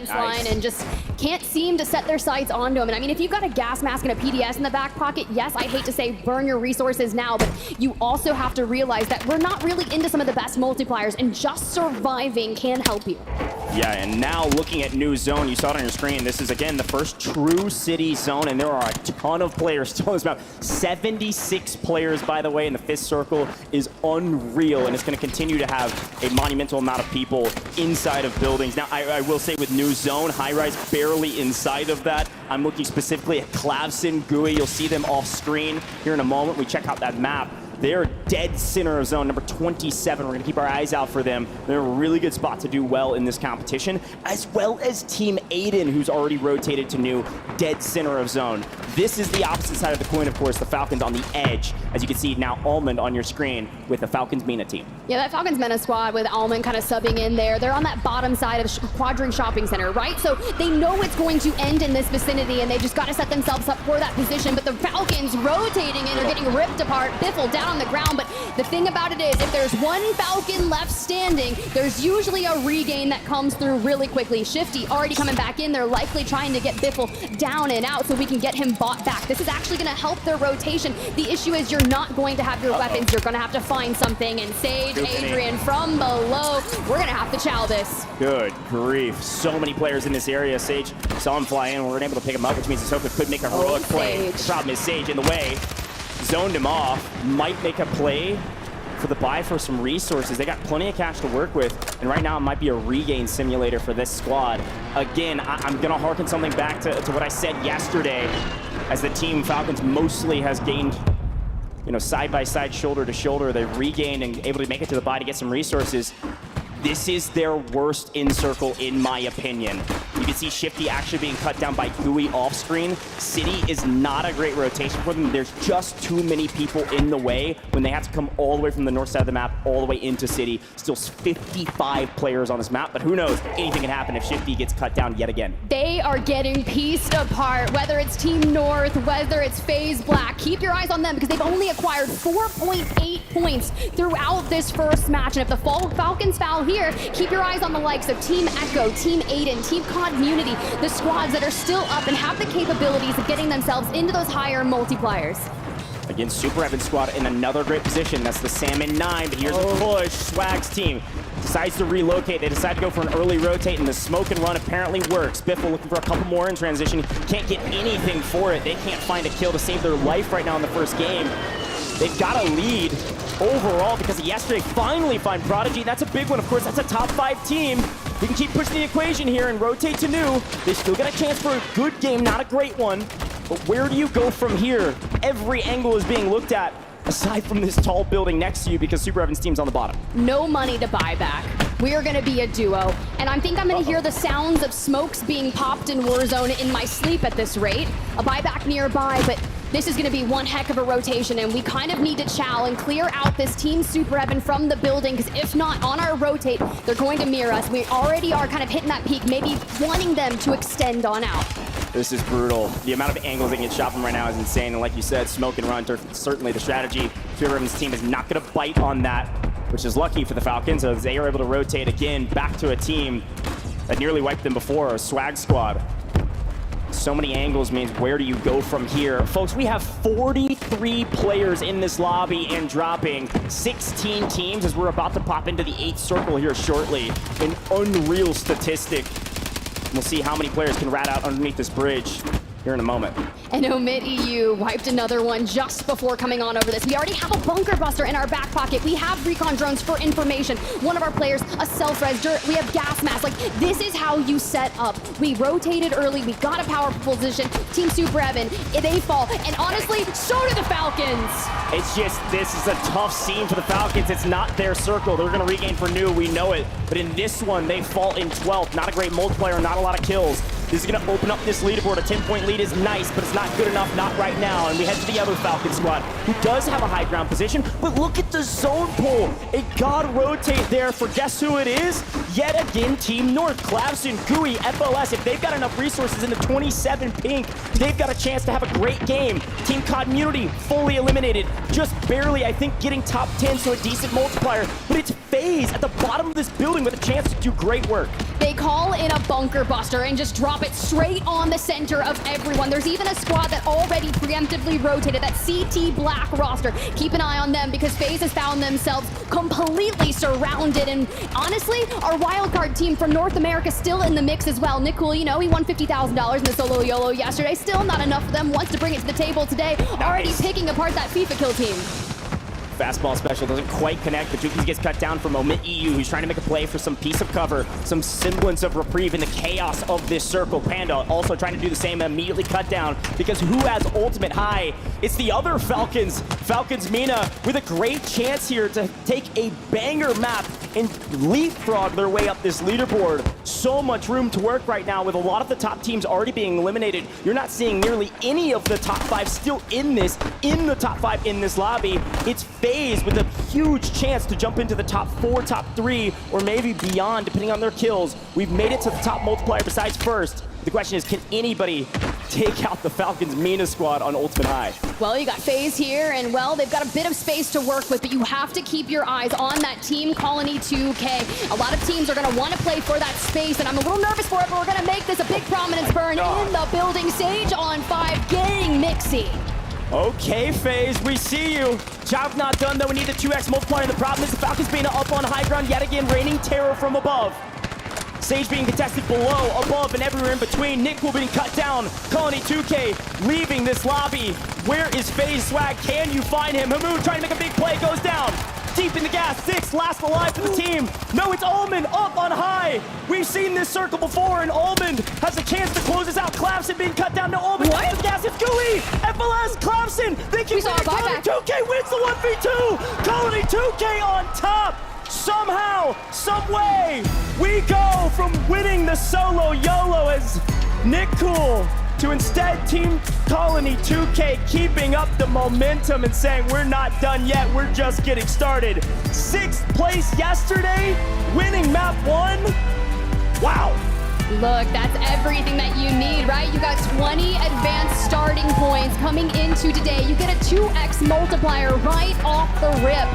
line and just can't seem to set their sights onto him. And I mean, if you've got a gas mask and a PDS in the back pocket, yes, I hate to say burn your resources now, but you also have to realize that we're not really into some of the best multipliers, and just surviving can help you. Yeah, and now looking at new zone, you saw it on your screen. This is, again, the first true city zone, and there are a ton of players still in this map. 76 players, by the way, in the fifth circle is unreal, and it's going to continue to have a monumental amount of people inside of buildings. Now, I will say with new zone, high-rise barely inside of that. I'm looking specifically at Clavson, GUI. You'll see them off screen here in a moment. We check out that map. They're dead center of zone, number 27. We're going to keep our eyes out for them. They're in a really good spot to do well in this competition, as well as Team Aiden, who's already rotated to new dead center of zone. This is the opposite side of the coin, of course, the Falcons on the edge. As you can see now, Almond on your screen with the Falcons MENA team. Yeah, that Falcons MENA squad with Almond kind of subbing in there. They're on that bottom side of Quadrant Shopping Center, right? So they know it's going to end in this vicinity, and they just got to set themselves up for that position. But the Falcons rotating and are getting ripped apart. Biffle down on the ground, but the thing about it is, if there's one Falcon left standing, there's usually a regain that comes through really quickly. Shifty already coming back in. They're likely trying to get Biffle down and out so we can get him bought back. This is actually going to help their rotation. The issue is you're not going to have your weapons. You're going to have to find something, and Sage, Adrian from below, we're going to have to chow this. Good grief. So many players in this area. Sage saw him fly in. We weren't able to pick him up, which means Ahsoka could make a heroic play. The problem is Sage in the way. Zoned him off, might make a play for the buy for some resources. They got plenty of cash to work with, and right now it might be a regain simulator for this squad. Again, I'm gonna harken something back to what I said yesterday, as the team Falcons mostly has gained, you know, side by side, shoulder to shoulder. They've regained and able to make it to the buy to get some resources. This is their worst in-circle, in my opinion. You can see Shifty actually being cut down by GUI off-screen. City is not a great rotation for them. There's just too many people in the way when they have to come all the way from the north side of the map all the way into City. Still 55 players on this map, but who knows? Anything can happen if Shifty gets cut down yet again. They are getting pieced apart, whether it's Team North, whether it's FaZe Black. Keep your eyes on them because they've only acquired 4.8 points throughout this first match. And if the Falcons foul here, keep your eyes on the likes of Team Echo, Team Aiden, Team Community, the squads that are still up and have the capabilities of getting themselves into those higher multipliers. Again, Super Evan squad in another great position. That's the Salmon 9, but here's the push. Swag's team decides to relocate. They decide to go for an early rotate, and the smoke and run apparently works. Biffle looking for a couple more in transition. Can't get anything for it. They can't find a kill to save their life right now in the first game. They've got a lead overall because yesterday finally find Prodigy. That's a big one, of course. That's a top 5 team. We can keep pushing the equation here and rotate to new. They still got a chance for a good game, not a great one. But where do you go from here? Every angle is being looked at, aside from this tall building next to you, because Super Evan's team's on the bottom. No money to buy back. We are going to be a duo, and I think I'm going to hear the sounds of smokes being popped in Warzone in my sleep at this rate. A buyback nearby, but this is going to be one heck of a rotation, and we kind of need to chow and clear out this Team Super Evan from the building, because if not, on our rotate, they're going to mirror us. We already are kind of hitting that peak, maybe wanting them to extend on out. This is brutal. The amount of angles they can get shot from right now is insane, and like you said, smoke and run are certainly the strategy. Super Evan's team is not going to bite on that, which is lucky for the Falcons, as they are able to rotate again back to a team that nearly wiped them before, a Swag squad. So many angles means where do you go from here? Folks, we have 43 players in this lobby and dropping 16 teams as we're about to pop into the 8th circle here shortly. An unreal statistic. We'll see how many players can rat out underneath this bridge here in a moment. And Omid EU wiped another one just before coming on over this. We already have a bunker buster in our back pocket. We have recon drones for information. One of our players, a self-res. We have gas masks. Like, this is how you set up. We rotated early. We got a powerful position. Team Super Evan, they fall. And honestly, so do the Falcons. It's just, this is a tough scene for the Falcons. It's not their circle. They're going to regain for new. We know it. But in this one, they fall in 12th. Not a great multiplier, not a lot of kills. This is going to open up this leaderboard. A 10-point lead is nice, but it's not good enough, not right now. And we head to the other Falcon squad, who does have a high ground position, but look at the zone pull. A god rotate there for guess who it is? Yet again, Team North. Clavson, GUI, FOS, if they've got enough resources in the 27 pink, they've got a chance to have a great game. Team Community, fully eliminated. Just barely, I think, getting top 10, so a decent multiplier. But it's FaZe at the bottom of this building with a chance to do great work. They call in a bunker buster and just drop it straight on the center of everyone. There's even a squad that already preemptively rotated, that CT Black roster. Keep an eye on them because FaZe has found themselves completely surrounded. And honestly, our wildcard team from North America still in the mix as well. Nick Cool, you know, he won $50,000 in the solo YOLO yesterday. Still not enough for them. Wants to bring it to the table today. Nice. Already picking apart that FIFA kill team. Fastball special doesn't quite connect, but Juki gets cut down from Moment EU, who's trying to make a play for some piece of cover, some semblance of reprieve in the chaos of this circle. Panda also trying to do the same, immediately cut down, because who has ultimate high? It's the other Falcons. Falcons Mina with a great chance here to take a banger map and leapfrog their way up this leaderboard. So much room to work right now with a lot of the top teams already being eliminated. You're not seeing nearly any of the top 5 still in the top 5 in this lobby. It's FaZe with a huge chance to jump into the top 4, top 3, or maybe beyond, depending on their kills. We've made it to the top multiplier besides first. The question is, can anybody take out the Falcons Mina squad on ultimate high? Well, you got FaZe here, and well, they've got a bit of space to work with, but you have to keep your eyes on that team Colony2k. A lot of teams are going to want to play for that space, and I'm a little nervous for it, but we're going to make this a big prominence burn in the building. Sage on 5, getting Mixie. Okay, FaZe, we see you. Job not done, though. We need the 2x multiplier. The problem is the Falcons being up on high ground yet again, raining terror from above. Sage being contested below, above, and everywhere in between. Nick will being cut down. Colony2k leaving this lobby. Where is FaZe Swag? Can you find him? Hamoon trying to make a big play, goes down. Deep in the gas, 6 last alive for the team. No, it's Ullman up on high. We've seen this circle before, and Ullman has a chance to close this out. Clavson being cut down. No, Ullman down the gas. It's Gooey. FLS, Clavson. They can win. Colony2k wins the 1v2. Colony2k on top. Somehow, some way, we go from winning the solo YOLO as Nick Cool to instead Team Colony2k keeping up the momentum and saying we're not done yet, we're just getting started. 6th place yesterday, winning map 1. Wow. Look, that's everything that you need, right? You got 20 advanced starting points coming into today. You get a 2x multiplier right off the rip.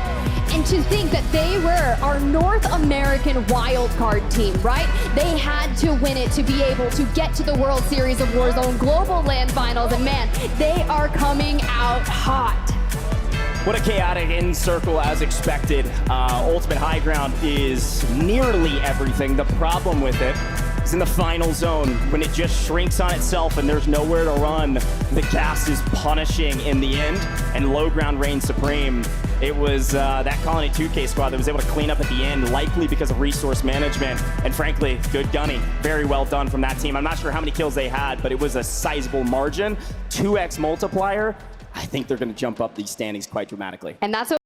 And to think that they were our North American wildcard team, right? They had to win it to be able to get to the World Series of Warzone Global LAN Finals. And man, they are coming out hot. What a chaotic end circle as expected. Ultimate high ground is nearly everything. The problem with it is in the final zone when it just shrinks on itself and there's nowhere to run. The gas is punishing in the end, and low ground reigns supreme. It was that Colony2k squad that was able to clean up at the end, likely because of resource management. And frankly, good gunning. Very well done from that team. I'm not sure how many kills they had, but it was a sizable margin. 2x multiplier. I think they're going to jump up these standings quite dramatically. And that's what